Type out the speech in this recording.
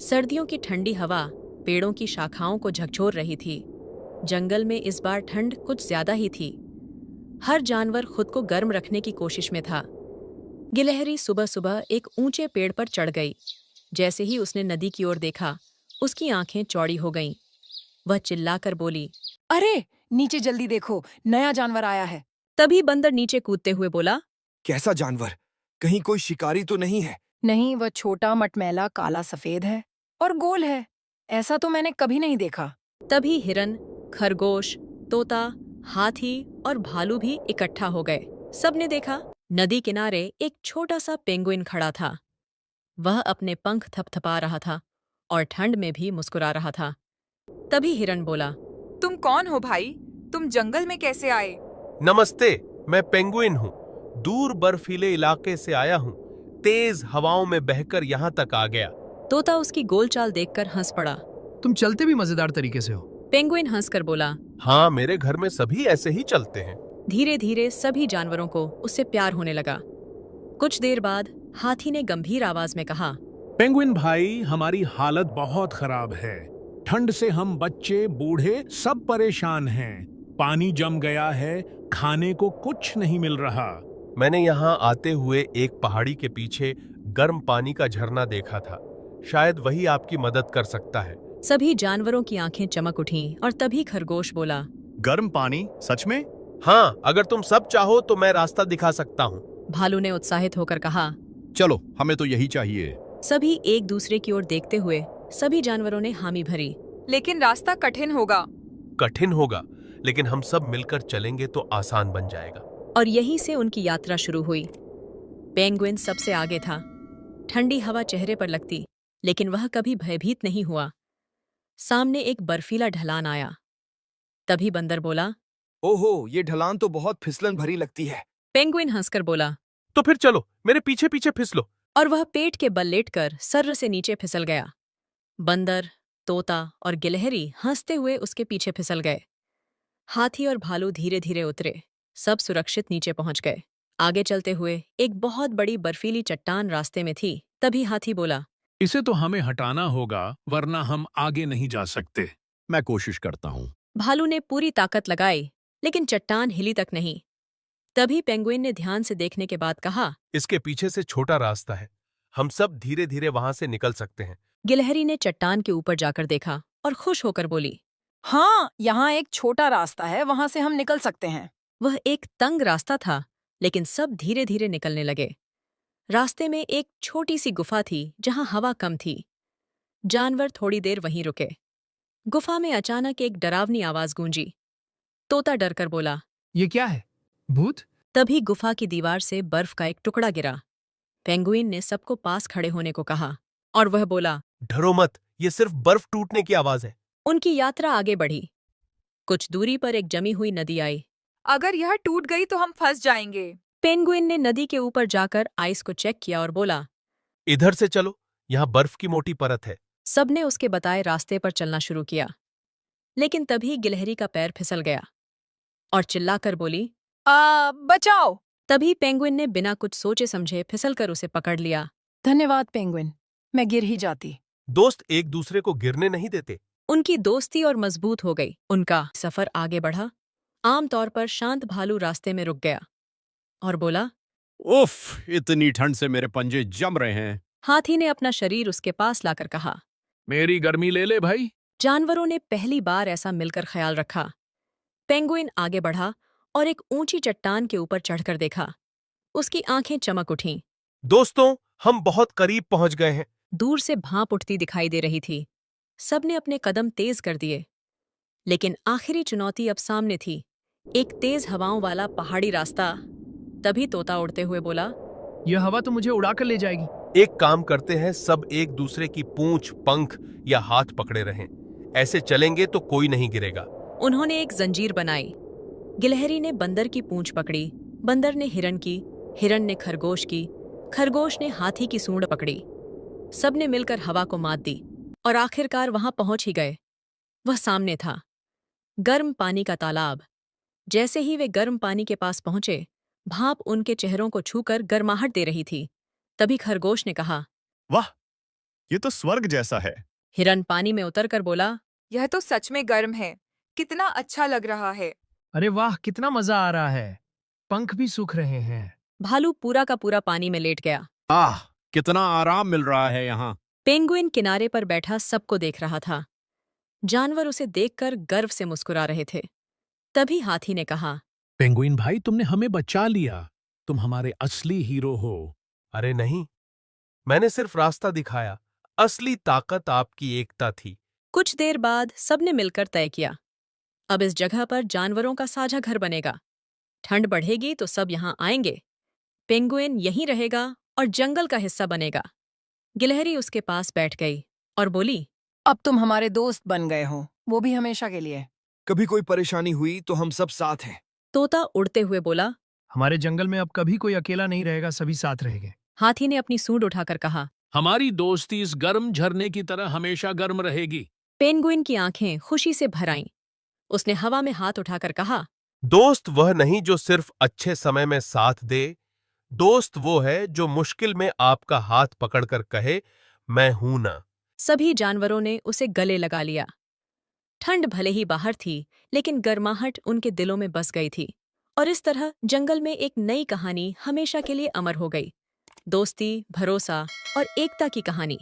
सर्दियों की ठंडी हवा पेड़ों की शाखाओं को झकझोर रही थी। जंगल में इस बार ठंड कुछ ज्यादा ही थी। हर जानवर खुद को गर्म रखने की कोशिश में था। गिलहरी सुबह सुबह एक ऊंचे पेड़ पर चढ़ गई। जैसे ही उसने नदी की ओर देखा, उसकी आंखें चौड़ी हो गईं। वह चिल्लाकर बोली। अरे, नीचे जल्दी देखो, नया जानवर आया है। तभी बंदर नीचे कूदते हुए बोला। कैसा जानवर? कहीं कोई शिकारी तो नहीं है? नहीं, वह छोटा मटमैला काला सफेद है और गोल है। ऐसा तो मैंने कभी नहीं देखा। तभी हिरन, खरगोश, तोता, हाथी और भालू भी इकट्ठा हो गए। सबने देखा, नदी किनारे एक छोटा सा पेंगुइन खड़ा था। वह अपने पंख थपथपा रहा था और ठंड में भी मुस्कुरा रहा था। तभी हिरन बोला। तुम कौन हो भाई? तुम जंगल में कैसे आए? नमस्ते, मैं पेंगुइन हूँ। दूर बर्फीले इलाके से आया हूँ। तेज हवाओं में बहकर यहाँ तक आ गया। तोता उसकी गोल चाल देखकर हंस पड़ा। तुम चलते भी मजेदार तरीके से हो। पेंगुइन हंसकर बोला। हाँ, मेरे घर में सभी ऐसे ही चलते हैं। धीरे धीरे सभी जानवरों को उससे प्यार होने लगा। कुछ देर बाद हाथी ने गंभीर आवाज में कहा। पेंगुइन भाई, हमारी हालत बहुत खराब है। ठंड से हम बच्चे बूढ़े सब परेशान हैं। पानी जम गया है, खाने को कुछ नहीं मिल रहा। मैंने यहाँ आते हुए एक पहाड़ी के पीछे गर्म पानी का झरना देखा था। शायद वही आपकी मदद कर सकता है। सभी जानवरों की आंखें चमक उठीं और तभी खरगोश बोला। गर्म पानी? सच में? हाँ, अगर तुम सब चाहो तो मैं रास्ता दिखा सकता हूँ। भालू ने उत्साहित होकर कहा। चलो, हमें तो यही चाहिए। सभी एक दूसरे की ओर देखते हुए सभी जानवरों ने हामी भरी। लेकिन रास्ता कठिन होगा। कठिन होगा, लेकिन हम सब मिलकर चलेंगे तो आसान बन जाएगा। और यहीं से उनकी यात्रा शुरू हुई। पेंगुइन सबसे आगे था। ठंडी हवा चेहरे पर लगती, लेकिन वह कभी भयभीत नहीं हुआ। सामने एक बर्फीला ढलान आया। तभी बंदर बोला। ओहो, ये ढलान तो बहुत फिसलन भरी लगती है। पेंगुइन हंसकर बोला। तो फिर चलो, मेरे पीछे पीछे फिसलो। और वह पेट के बल लेटकर सर्र से नीचे फिसल गया। बंदर, तोता और गिलहरी हंसते हुए उसके पीछे फिसल गए। हाथी और भालू धीरे धीरे उतरे। सब सुरक्षित नीचे पहुंच गए। आगे चलते हुए एक बहुत बड़ी बर्फीली चट्टान रास्ते में थी। तभी हाथी बोला। इसे तो हमें हटाना होगा, वरना हम आगे नहीं जा सकते। मैं कोशिश करता हूँ। भालू ने पूरी ताकत लगाई, लेकिन चट्टान हिली तक नहीं। तभी पेंगुइन ने ध्यान से देखने के बाद कहा। इसके पीछे से छोटा रास्ता है। हम सब धीरे धीरे वहां से निकल सकते हैं। गिलहरी ने चट्टान के ऊपर जाकर देखा और खुश होकर बोली। हाँ, यहाँ एक छोटा रास्ता है, वहां से हम निकल सकते हैं। वह एक तंग रास्ता था, लेकिन सब धीरे धीरे निकलने लगे। रास्ते में एक छोटी सी गुफा थी जहां हवा कम थी। जानवर थोड़ी देर वहीं रुके। गुफा में अचानक एक डरावनी आवाज गूंजी। तोता डरकर बोला। ये क्या है? भूत? तभी गुफा की दीवार से बर्फ का एक टुकड़ा गिरा। पेंगुइन ने सबको पास खड़े होने को कहा और वह बोला। डरो मत, ये सिर्फ बर्फ टूटने की आवाज है। उनकी यात्रा आगे बढ़ी। कुछ दूरी पर एक जमी हुई नदी आई। अगर यह टूट गई तो हम फंस जाएंगे। पेंगुइन ने नदी के ऊपर जाकर आइस को चेक किया और बोला। इधर से चलो, यहाँ बर्फ की मोटी परत है। सबने उसके बताए रास्ते पर चलना शुरू किया। लेकिन तभी गिलहरी का पैर फिसल गया और चिल्लाकर बोली। बचाओ। तभी पेंगुइन ने बिना कुछ सोचे समझे फिसलकर उसे पकड़ लिया। धन्यवाद पेंगुइन, मैं गिर ही जाती। दोस्त एक दूसरे को गिरने नहीं देते। उनकी दोस्ती और मजबूत हो गई। उनका सफर आगे बढ़ा। आमतौर पर शांत भालू रास्ते में रुक गया और बोला। उफ, इतनी ठंड से मेरे पंजे जम रहे हैं। हाथी ने अपना शरीर उसके पास लाकर कहा। मेरी गर्मी ले ले भाई। जानवरों ने पहली बार ऐसा मिलकर ख्याल रखा। पेंगुइन आगे बढ़ा और एक ऊंची चट्टान के ऊपर चढ़कर देखा। उसकी आंखें चमक उठीं। दोस्तों, हम बहुत करीब पहुंच गए हैं। दूर से भाप उठती दिखाई दे रही थी। सबने अपने कदम तेज कर दिए। लेकिन आखिरी चुनौती अब सामने थी, एक तेज हवाओं वाला पहाड़ी रास्ता। तभी तोता उड़ते हुए बोला। यह हवा तो मुझे उड़ाकर ले जाएगी। एक काम करते हैं, सब एक दूसरे की पूंछ, पंख या हाथ पकड़े रहें। ऐसे चलेंगे तो कोई नहीं गिरेगा। उन्होंने एक जंजीर बनाई। गिलहरी ने बंदर की पूंछ पकड़ी, बंदर ने हिरन की, हिरन ने खरगोश की, खरगोश ने हाथी की सूंड पकड़ी। सबने मिलकर हवा को मात दी और आखिरकार वहां पहुंच ही गए। वह सामने था, गर्म पानी का तालाब। जैसे ही वे गर्म पानी के पास पहुंचे, भाप उनके चेहरों को छूकर गर्माहट दे रही थी। तभी खरगोश ने कहा। वाह, ये तो स्वर्ग जैसा है। हिरन पानी में उतरकर बोला, यह तो सच में गर्म है। कितना अच्छा लग रहा है। अरे वाह, कितना मजा आ रहा है। पंख भी सूख रहे हैं। भालू पूरा का पूरा पानी में लेट गया। आह, कितना आराम मिल रहा है यहाँ। पेंगुइन किनारे पर बैठा सबको देख रहा था। जानवर उसे देखकर गर्व से मुस्कुरा रहे थे। तभी हाथी ने कहा, पेंगुइन भाई, तुमने हमें बचा लिया। तुम हमारे असली हीरो हो। अरे नहीं, मैंने सिर्फ रास्ता दिखाया। असली ताकत आपकी एकता थी। कुछ देर बाद सबने मिलकर तय किया, अब इस जगह पर जानवरों का साझा घर बनेगा। ठंड बढ़ेगी तो सब यहाँ आएंगे। पेंगुइन यहीं रहेगा और जंगल का हिस्सा बनेगा। गिलहरी उसके पास बैठ गई और बोली, अब तुम हमारे दोस्त बन गए हो, वो भी हमेशा के लिए। कभी कोई परेशानी हुई तो हम सब साथ हैं। तोता उड़ते हुए बोला। हमारे जंगल में अब कभी कोई अकेला नहीं रहेगा, सभी साथ रहेंगे। हाथी ने अपनी सूंड उठाकर कहा। हमारी दोस्ती इस गर्म झरने की तरह हमेशा गर्म रहेगी। पेंगुइन की आंखें खुशी से भर आईं। उसने हवा में हाथ उठाकर कहा, दोस्त वह नहीं जो सिर्फ अच्छे समय में साथ दे। दोस्त वो है जो मुश्किल में आपका हाथ पकड़कर कहे, मैं हूं ना। सभी जानवरों ने उसे गले लगा लिया। ठंड भले ही बाहर थी, लेकिन गर्माहट उनके दिलों में बस गई थी। और इस तरह जंगल में एक नई कहानी हमेशा के लिए अमर हो गई। दोस्ती, भरोसा और एकता की कहानी।